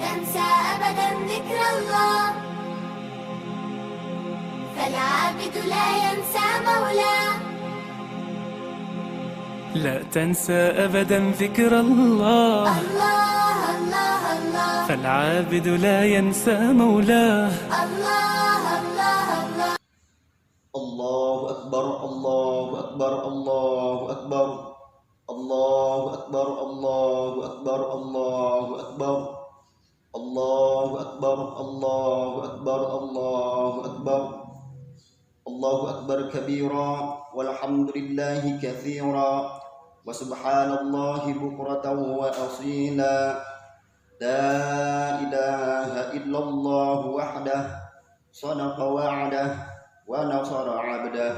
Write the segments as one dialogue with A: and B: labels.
A: تنسى أبدا ذكر الله، فالعابد لا ينسى مولاه.
B: لا تنسى أبدا ذكر الله،
A: الله الله الله،
B: فالعابد لا ينسى مولاه.
A: الله الله الله.
C: الله أكبر الله أكبر الله أكبر الله أكبر الله أكبر الله أكبر الله أكبر الله أكبر الله أكبر الله أكبر كبيرا والحمد لله كثيرا وسبحان الله بكرة وأصيلا. لا إله إلا الله وحده صدق وعده ونصر عبده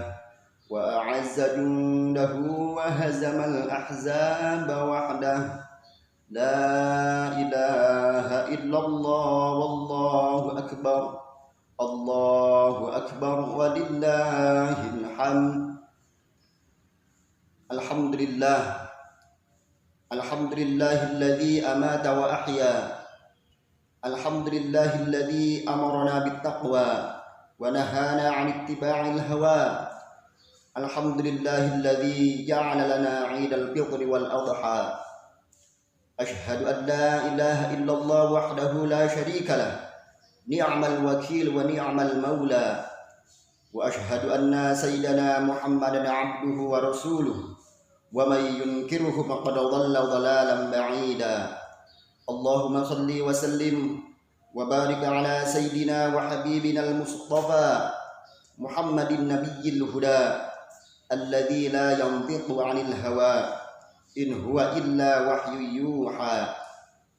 C: وأعز جنده وهزم الأحزاب وحده. لا إله إلا الله والله أكبر الله أكبر ولله الحمد. الحمد لله الحمد لله الذي أمات وأحيا. الحمد لله الذي أمرنا بالتقوى ونهانا عن اتباع الهوى. الحمد لله الذي جعل لنا عيد الفطر والأضحى. أشهد أن لا إله إلا الله وحده لا شريك له نعم الوكيل ونعم المولى. وأشهد أن سيدنا محمدا عبده ورسوله ومن ينكره فقد ضل ضلالا بعيدا. اللهم صل وسلم وبارك على سيدنا وحبيبنا المصطفى محمد النبي الهدى الذي لا ينطق عن الهوى إن هو إلا وحي يوحى.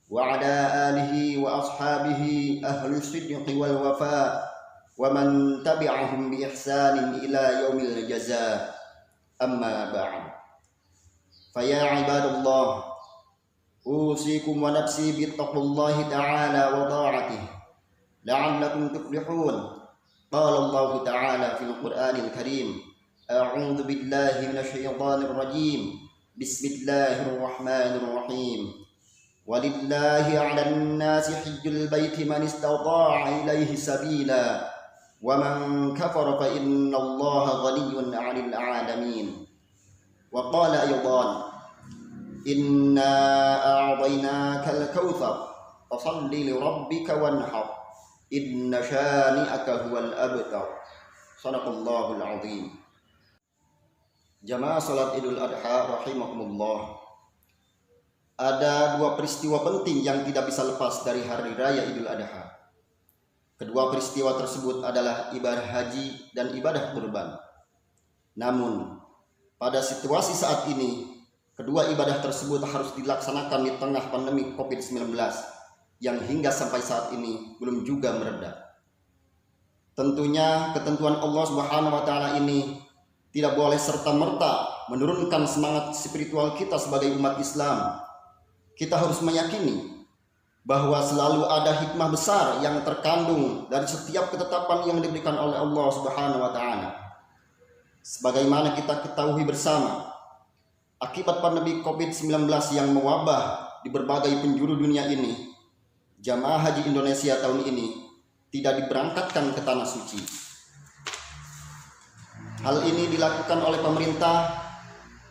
C: وعلى آله وأصحابه أهل الصدق والوفاء ومن تبعهم بإحسان إلى يوم الجزاء. أما بعد، فيا عباد الله، أوصيكم ونفسي بتقوى الله تعالى وطاعته لعلكم تفلحون. قال الله تعالى في القرآن الكريم: أعوذ بالله من الشيطان الرجيم، بسم الله الرحمن الرحيم. ولله على الناس حج البيت من استطاع إليه سبيلا ومن كفر فإن الله غني عن العالمين. وقال أيضا: إنا أعطيناك الكوثر فصل لربك وانحر إن شانئك هو الأبتر. صدق الله العظيم. Jamaah salat Idul Adha rahimakumullah. Ada dua peristiwa penting yang tidak bisa lepas dari hari raya Idul Adha. Kedua peristiwa tersebut adalah ibadah haji dan ibadah kurban. Namun, pada situasi saat ini, kedua ibadah tersebut harus dilaksanakan di tengah pandemi COVID-19 yang hingga sampai saat ini belum juga mereda. Tentunya ketentuan Allah Subhanahu wa taala ini tidak boleh serta-merta menurunkan semangat spiritual kita sebagai umat Islam. Kita harus meyakini bahwa selalu ada hikmah besar yang terkandung dari setiap ketetapan yang diberikan oleh Allah Subhanahu wa taala. Sebagaimana kita ketahui bersama, akibat pandemi COVID-19 yang mewabah di berbagai penjuru dunia ini, jamaah haji Indonesia tahun ini tidak diberangkatkan ke tanah suci. Hal ini dilakukan oleh pemerintah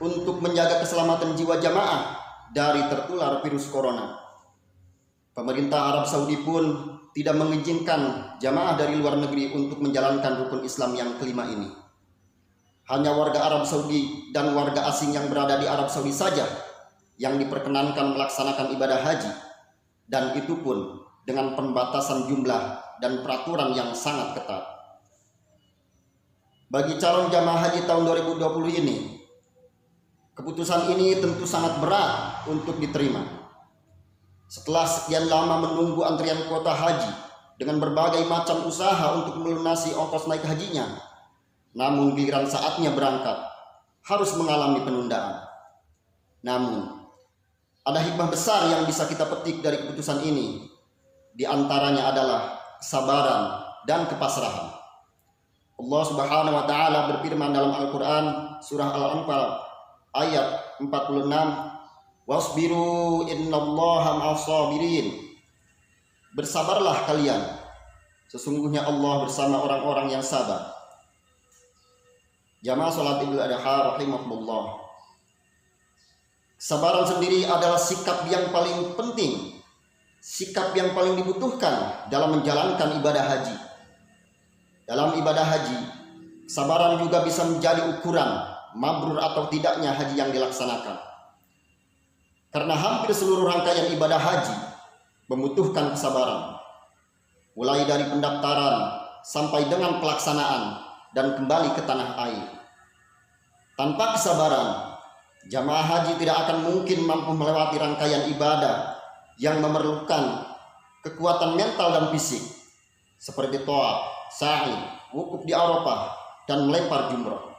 C: untuk menjaga keselamatan jiwa jamaah dari tertular virus corona. Pemerintah Arab Saudi pun tidak mengizinkan jamaah dari luar negeri untuk menjalankan rukun Islam yang kelima ini. Hanya warga Arab Saudi dan warga asing yang berada di Arab Saudi saja yang diperkenankan melaksanakan ibadah haji, dan itu pun dengan pembatasan jumlah dan peraturan yang sangat ketat. Bagi calon jamaah haji tahun 2020 ini, keputusan ini tentu sangat berat untuk diterima. Setelah sekian lama menunggu antrian kuota haji dengan berbagai macam usaha untuk melunasi ongkos naik hajinya, namun giliran saatnya berangkat harus mengalami penundaan. Namun, ada hikmah besar yang bisa kita petik dari keputusan ini. Di antaranya adalah kesabaran dan kepasrahan. Allah Subhanahu wa taala berfirman dalam Al-Qur'an surah Al-Anfal ayat 46, wasbiru innallaha ma'as sabirin. Bersabarlah kalian, sesungguhnya Allah bersama orang-orang yang sabar. Jamaah salat Idul Adha rahimakumullah. Kesabaran sendiri adalah sikap yang paling penting, sikap yang paling dibutuhkan dalam menjalankan ibadah haji. Dalam ibadah haji, kesabaran juga bisa menjadi ukuran mabrur atau tidaknya haji yang dilaksanakan. Karena hampir seluruh rangkaian ibadah haji membutuhkan kesabaran, mulai dari pendaftaran sampai dengan pelaksanaan dan kembali ke tanah air. Tanpa kesabaran, jamaah haji tidak akan mungkin mampu melewati rangkaian ibadah yang memerlukan kekuatan mental dan fisik, seperti tawaf, sa'i, wukuf di Arafah, dan melempar jumrah.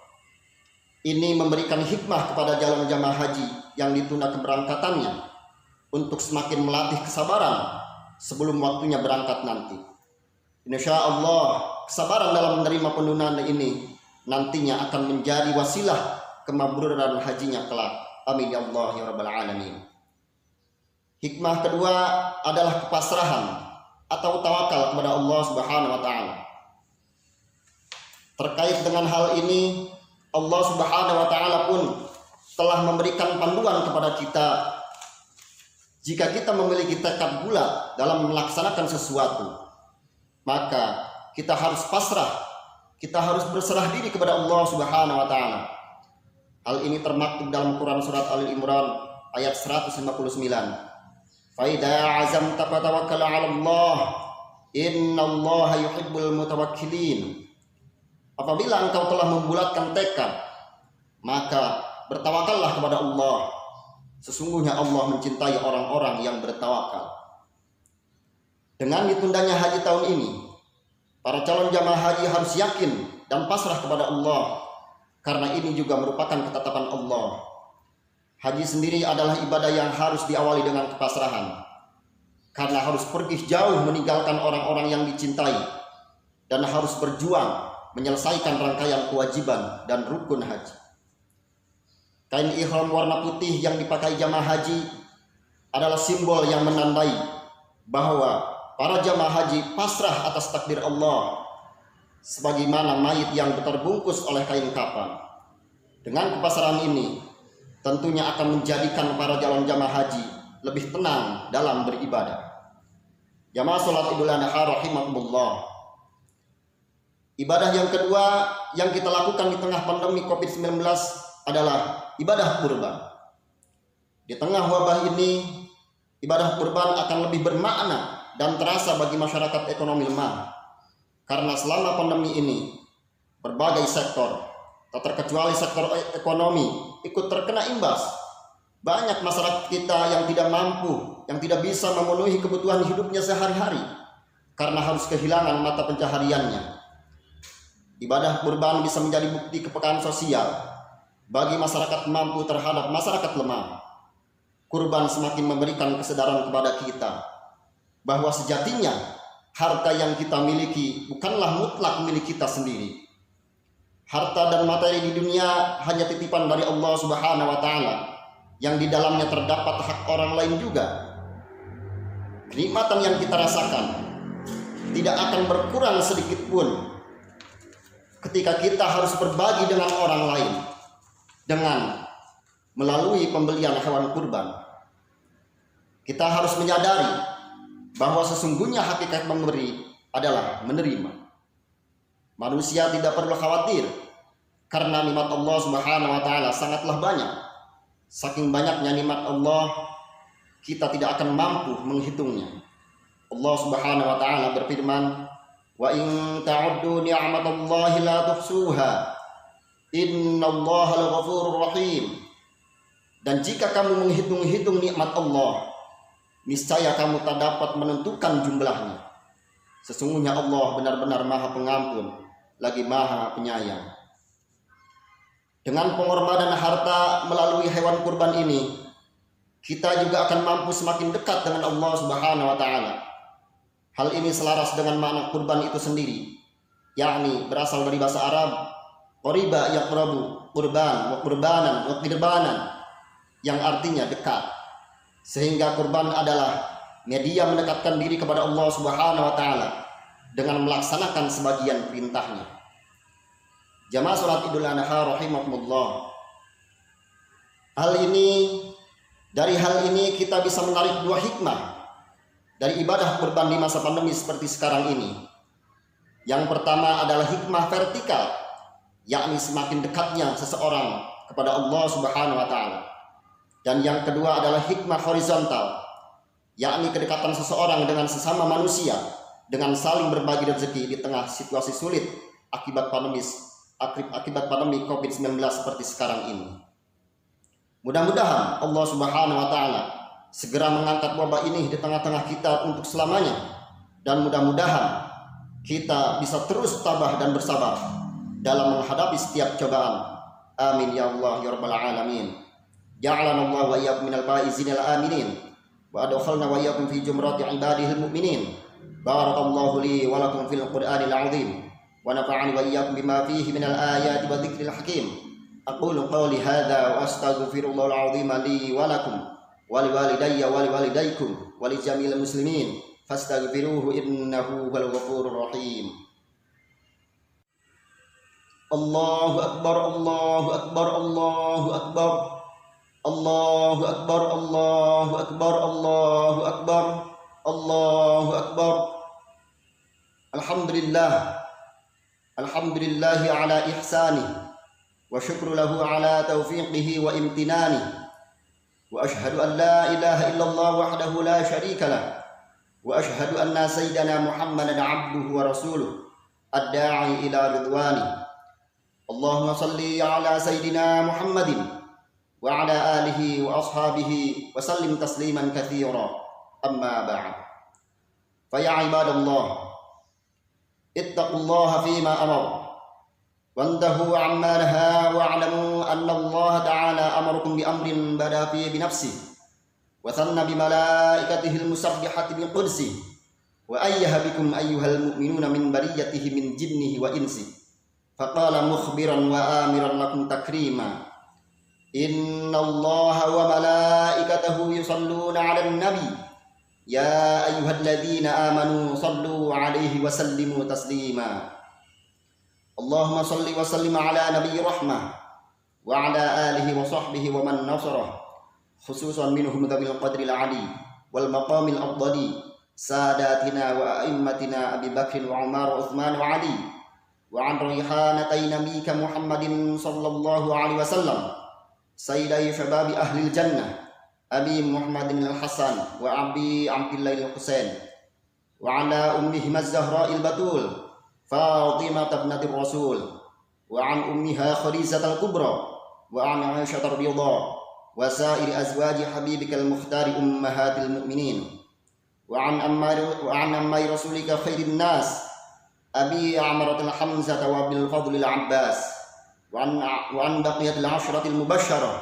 C: Ini memberikan hikmah kepada jalan jamaah haji yang ditunda keberangkatannya untuk semakin melatih kesabaran sebelum waktunya berangkat nanti. Insya Allah, kesabaran dalam menerima penundaan ini nantinya akan menjadi wasilah kemabruran hajinya kelak. Amin ya Allah ya Rabbal Alamin. Hikmah kedua adalah kepasrahan atau tawakal kepada Allah Subhanahu wa Ta'ala. Terkait dengan hal ini, Allah Subhanahu wa Ta'ala pun telah memberikan panduan kepada kita. Jika kita memiliki tekad bulat dalam melaksanakan sesuatu, maka kita harus pasrah, kita harus berserah diri kepada Allah Subhanahu wa Ta'ala. Hal ini termaktub dalam Quran surat Al-Imran ayat 159. Fa idza azamta fatawakkal 'ala Allah, innallaha yuhibbul mutawakkilin. Apabila engkau telah membulatkan tekad, maka bertawakallah kepada Allah. Sesungguhnya Allah mencintai orang-orang yang bertawakal. Dengan ditundanya haji tahun ini, para calon jamaah haji harus yakin dan pasrah kepada Allah, karena ini juga merupakan ketetapan Allah. Haji sendiri adalah ibadah yang harus diawali dengan kepasrahan, karena harus pergi jauh meninggalkan orang-orang yang dicintai, dan harus berjuang menyelesaikan rangkaian kewajiban dan rukun haji. Kain ihram warna putih yang dipakai jamaah haji adalah simbol yang menandai bahwa para jamaah haji pasrah atas takdir Allah, sebagaimana mayit yang terbungkus oleh kain kafan. Dengan kepasrahan ini tentunya akan menjadikan para calon jamaah haji lebih tenang dalam beribadah. Jamaah salat Idul Adha rahimakumullah. Ibadah yang kedua yang kita lakukan di tengah pandemi COVID-19 adalah ibadah kurban. Di tengah wabah ini, ibadah kurban akan lebih bermakna dan terasa bagi masyarakat ekonomi lemah. Karena selama pandemi ini, berbagai sektor, tak terkecuali sektor ekonomi, ikut terkena imbas. Banyak masyarakat kita yang tidak mampu, yang tidak bisa memenuhi kebutuhan hidupnya sehari-hari karena harus kehilangan mata pencahariannya. Ibadah kurban bisa menjadi bukti kepekaan sosial bagi masyarakat mampu terhadap masyarakat lemah. Kurban semakin memberikan kesadaran kepada kita bahwa sejatinya harta yang kita miliki bukanlah mutlak milik kita sendiri. Harta dan materi di dunia hanya titipan dari Allah Subhanahu wa Ta'ala, yang di dalamnya terdapat hak orang lain juga. Kenikmatan yang kita rasakan tidak akan berkurang sedikit pun ketika kita harus berbagi dengan orang lain dengan melalui pembelian hewan kurban. Kita harus menyadari bahwa sesungguhnya hakikat memberi adalah menerima. Manusia tidak perlu khawatir karena nikmat Allah Subhanahu wa Ta'ala sangatlah banyak. Saking banyaknya nikmat Allah, kita tidak akan mampu menghitungnya. Allah Subhanahu wa Ta'ala berfirman, "Wa in ta'uddu ni'matallahi la tuhsuha. Innallaha laghafurur rahim." Dan jika kamu menghitung-hitung nikmat Allah, niscaya kamu tak dapat menentukan jumlahnya. Sesungguhnya Allah benar-benar Maha Pengampun, lagi Maha Penyayang. Dengan pengorbanan harta melalui hewan kurban ini, kita juga akan mampu semakin dekat dengan Allah Subhanahu wa Ta'ala. Hal ini selaras dengan makna kurban itu sendiri, yakni berasal dari bahasa Arab qoriba yaqrabu, kurban wa kurbanan wa qirbanan, yang artinya dekat. Sehingga kurban adalah media mendekatkan diri kepada Allah Subhanahu wa taala dengan melaksanakan sebagian perintahnya. Jamaah salat Idul Adha rahimakumullah. Dari hal ini kita bisa menarik dua hikmah dari ibadah kurban di masa pandemi seperti sekarang ini. Yang pertama adalah hikmah vertikal, yakni semakin dekatnya seseorang kepada Allah Subhanahu wa taala. Dan yang kedua adalah hikmah horizontal, yakni kedekatan seseorang dengan sesama manusia dengan saling berbagi rezeki di tengah situasi sulit akibat pandemi COVID-19 seperti sekarang ini. Mudah-mudahan Allah Subhanahu wa taala segera mengangkat wabah ini di tengah-tengah kita untuk selamanya, dan mudah-mudahan kita bisa terus tabah dan bersabar dalam menghadapi setiap cobaan. Amin ya Allah ya rabbal alamin. Ja'alana Allah wa iyyakum minal faizin al aminin wa adkhalna wa iyyakum fi jumrati ibadihil mu'minin. Barakallahu li wa lakum fil Qur'anil azim wa nafa'ani wa iyyakum bima fihi minal ayati wa dzikril hakim. Aqulu qawli hadza wa astaghfirullahal azim li wa lakum wa liwalidayya wa liwalidaykum wa lijamil muslimin fastaghfiruhu innahu huwal ghafurur rahim. Allahu akbar, Allahu akbar, Allahu akbar. Allahu akbar, Allahu akbar, Allahu akbar, Allahu akbar. Alhamdulillah, alhamdulillahi ala ihsanih wa syukru lahu ala taufiqihi wa imtinani. Wa ashhadu an la ilaha illallah wahdahu la syarika lah. Wa ashhadu anna sayyidana Muhammadan abduhu wa rasuluh ad-da'i ila ridwani. Allahumma salli ala sayyidina Muhammadin wa ala alihi wa ashabihi wa sallim tasliman katsira. Amma ba'd. Fa ya ibadallah, ittaqullaha fima amara وانتهوا عما نهى واعلموا أن الله تعالى أمركم بأمر بدأ فيه بنفسه وثنى بملائكته المسبحة بقدسه وأيه بكم أيها المؤمنون من بريته من جنه وإنسه فقال مخبرا وآمرا لكم تكريما إن الله وملائكته يصلون على النبي يا أيها الذين آمنوا صلوا عليه وسلموا تسليما اللهم صل وسلم على نبي رحمة وعلى آله وصحبه ومن نصره خصوصا منهم ذوي القدر العلي والمقام الأفضل ساداتنا وأئمتنا أبي بكر وعمر وعثمان وعلي وعن ريحانتي نبيك محمد صلى الله عليه وسلم سيدي شباب أهل الجنة أبي محمد الحسن وأبي عبد الله الحسين وعلى أمهما الزهراء البتول فاطمة ابنة الرسول وعن أمها خديجة الكبرى وعن عائشة الرضا وسائر أزواج حبيبك المختار أمهات المؤمنين وعن أمي رسولك خير الناس أبي عمرة الحمزة وأبي الفضل العباس وعن بقية العشرة المبشرة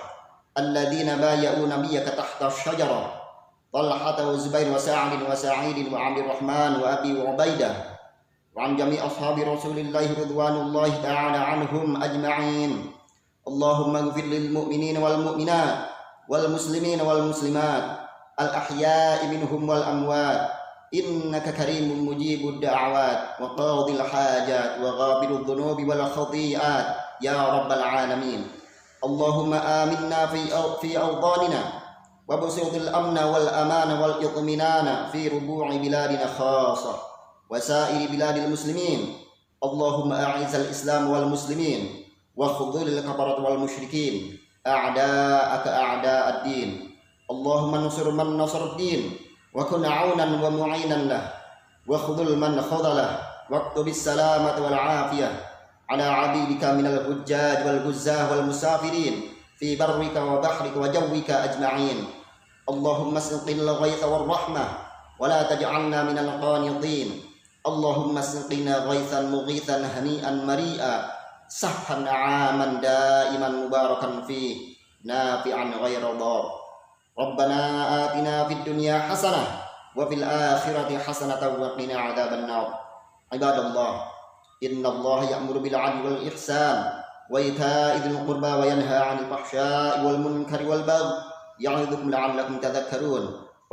C: الذين بايعوا نبيك تحت الشجرة طلحة وزبير وسعد وسعيد وعبد الرحمن وأبي عبيدة وعن جميع أصحاب رسول الله رضوان الله تعالى عنهم أجمعين. اللهم اغفر للمؤمنين والمؤمنات والمسلمين والمسلمات الأحياء منهم والأموات إنك كريم مجيب الدعوات وقاضي الحاجات وغافر الذنوب والخطيئات يا رب العالمين. اللهم آمنا في أوطاننا وبسط الأمن والأمان والإطمئنان في ربوع بلادنا خاصة وسائر بلاد المسلمين. اللهم أعز الإسلام والمسلمين واخذل الكفرة والمشركين أعداءك أعداء الدين. اللهم انصر من نصر الدين وكن عونا ومعينا له واخذل من خذله واكتب السلامة والعافية على عبيدك من الحجاج والغزاة والمسافرين في برك وبحرك وجوك أجمعين. اللهم اسق الغيث والرحمة ولا تجعلنا من القانطين. اللهم اسقنا غيثا مغيثا هنيئا مريئا سحا عاما دائما مباركا فيه نافعا غير ضار. ربنا آتنا في الدنيا حسنة وفي الآخرة حسنة وقنا عذاب النار. عباد الله، إن الله يأمر بالعدل والإحسان وإيتاء ذي القربى وينهى عن الفحشاء والمنكر والبغي يعظكم لعلكم تذكرون.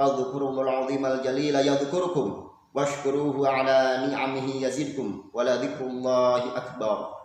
C: fadhkurullahal azimal jalila yadhkurukum washkuruhu ala ni'amihi yazidkum wa la dzikrullahi akbar.